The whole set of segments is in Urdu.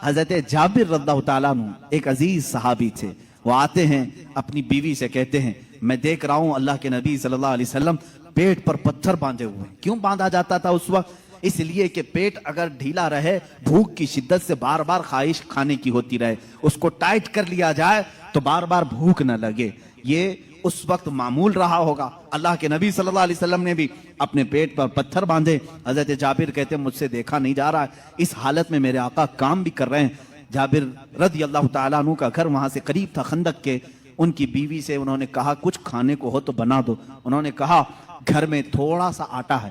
حضرت جابر رضی اللہ تعالیٰ عنہ ایک عزیز صحابی تھے. وہ آتے ہیں اپنی بیوی سے کہتے ہیں میں دیکھ رہا ہوں اللہ کے نبی صلی اللہ علیہ وسلم پیٹ پر پتھر باندھے ہوئے ہیں. کیوں باندھا جاتا تھا اس وقت؟ اس لیے کہ پیٹ اگر ڈھیلا رہے بھوک کی شدت سے بار بار خواہش کھانے کی ہوتی رہے, اس کو ٹائٹ کر لیا جائے تو بار بار بھوک نہ لگے. یہ اس وقت معمول رہا ہوگا. اللہ کے نبی صلی اللہ علیہ وسلم نے بھی اپنے پیٹ پر پتھر باندھے. حضرت جابر کہتے ہیں مجھ سے دیکھا نہیں جا رہا ہے, اس حالت میں میرے آقا کام بھی کر رہے ہیں. جابر رضی اللہ تعالیٰ عنہ کا گھر وہاں سے قریب تھا خندق کے. ان کی بیوی سے انہوں نے کہا کچھ کھانے کو ہو تو بنا دو. انہوں نے کہا گھر میں تھوڑا سا آٹا ہے,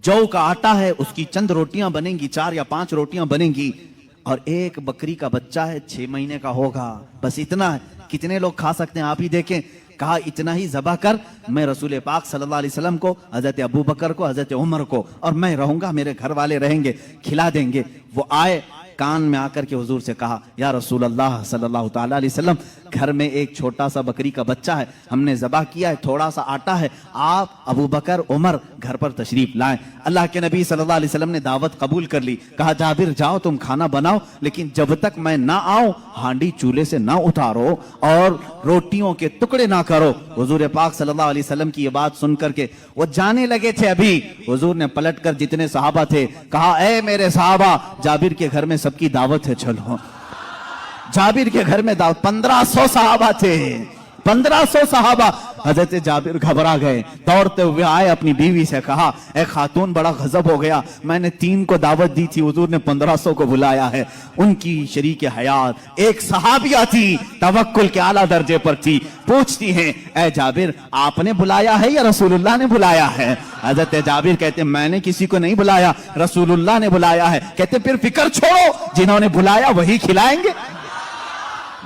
جو کا آٹا ہے, اس کی چند روٹیاں بنیں گی, 4 یا 5 روٹیاں بنیں گی, اور ایک بکری کا بچہ ہے 6 مہینے کا ہوگا, بس اتنا ہے. کتنے لوگ کھا سکتے ہیں آپ ہی دیکھیں. کہا اتنا ہی ذبح کر, میں رسول پاک صلی اللہ علیہ وسلم کو, حضرت ابو بکر کو, حضرت عمر کو, اور میں رہوں گا, میرے گھر والے رہیں گے, کھلا دیں گے. وہ آئے, کان میں آ کر کے حضور سے کہا یا رسول اللہ صلی اللہ تعالیٰ علیہ وسلم, گھر میں ایک چھوٹا سا بکری کا بچہ ہے, ہم نے ذبح کیا ہے, تھوڑا سا آٹا ہے, آپ ابو بکر عمر گھر پر تشریف لائیں. اللہ کے نبی صلی اللہ علیہ وسلم نے دعوت قبول کر لی. کہا جابر جاؤ تم کھانا بناؤ, لیکن جب تک میں نہ آؤں ہانڈی چولہے سے نہ اتارو اور روٹیوں کے ٹکڑے نہ کرو. حضور پاک صلی اللہ علیہ وسلم کی یہ بات سن کر کے وہ جانے لگے تھے. ابھی حضور نے پلٹ کر جتنے صحابہ تھے کہا اے میرے صحابہ, جابر کے گھر میں سب کی دعوت ہے, چلو. جابر کے گھر میں دعوت. 1500 صحابہ تھے, 1500 صحابہ. حضرت جابر گھبرا گئے, دوڑتے ہوئے آئے, اپنی بیوی سے کہا اے خاتون بڑا غضب ہو گیا, میں نے 3 کو دعوت دی تھی, حضور نے 1500 کو بلایا ہے. ان کی شریک حیات ایک صحابیہ تھی, توکل کے اعلیٰ درجے پر تھی. پوچھتی ہیں اے جابر آپ نے بلایا ہے یا رسول اللہ نے بلایا ہے؟ حضرت جابر کہتے ہیں میں نے کسی کو نہیں بلایا, رسول اللہ نے بلایا ہے. کہتے پھر فکر چھوڑو, جنہوں نے بلایا وہی کھلائیں گے,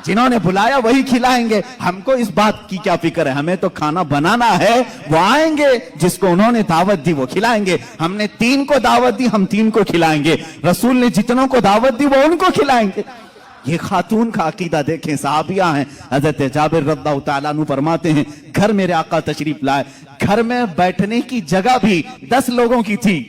جنہوں نے بلایا وہی کھلائیں گے. ہم کو اس بات کی کیا فکر ہے, ہمیں تو کھانا بنانا ہے, وہ آئیں گے, جس کو انہوں نے دعوت دی وہ کھلائیں گے. ہم نے 3 کو دعوت دی, ہم 3 کو کھلائیں گے. رسول نے جتنوں کو دعوت دی وہ ان کو کھلائیں گے. یہ خاتون کا عقیدہ دیکھیں, صحابیہ ہیں. حضرت جابر رضی اللہ تعالیٰ عنہ فرماتے ہیں گھر میرے آقا تشریف لائے, گھر میں بیٹھنے کی جگہ بھی 10 لوگوں کی تھی,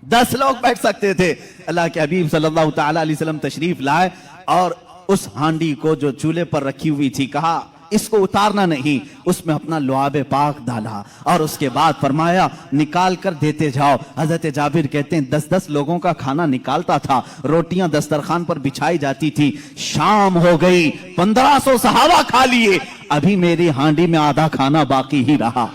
10 لوگ بیٹھ سکتے تھے. اللہ کے حبیب صلی اللہ تعالیٰ علیہ وسلم تشریف لائے اور اس ہانڈی کو جو چولہے پر رکھی ہوئی تھی کہا اس کو اتارنا نہیں, اس میں اپنا لعاب پاک ڈالا اور اس کے بعد فرمایا نکال کر دیتے جاؤ. حضرت جابر کہتے ہیں 10-10 لوگوں کا کھانا نکالتا تھا, روٹیاں دسترخوان پر بچھائی جاتی تھی. شام ہو گئی, 1500 صحابہ کھا لیے, ابھی میری ہانڈی میں آدھا کھانا باقی ہی رہا.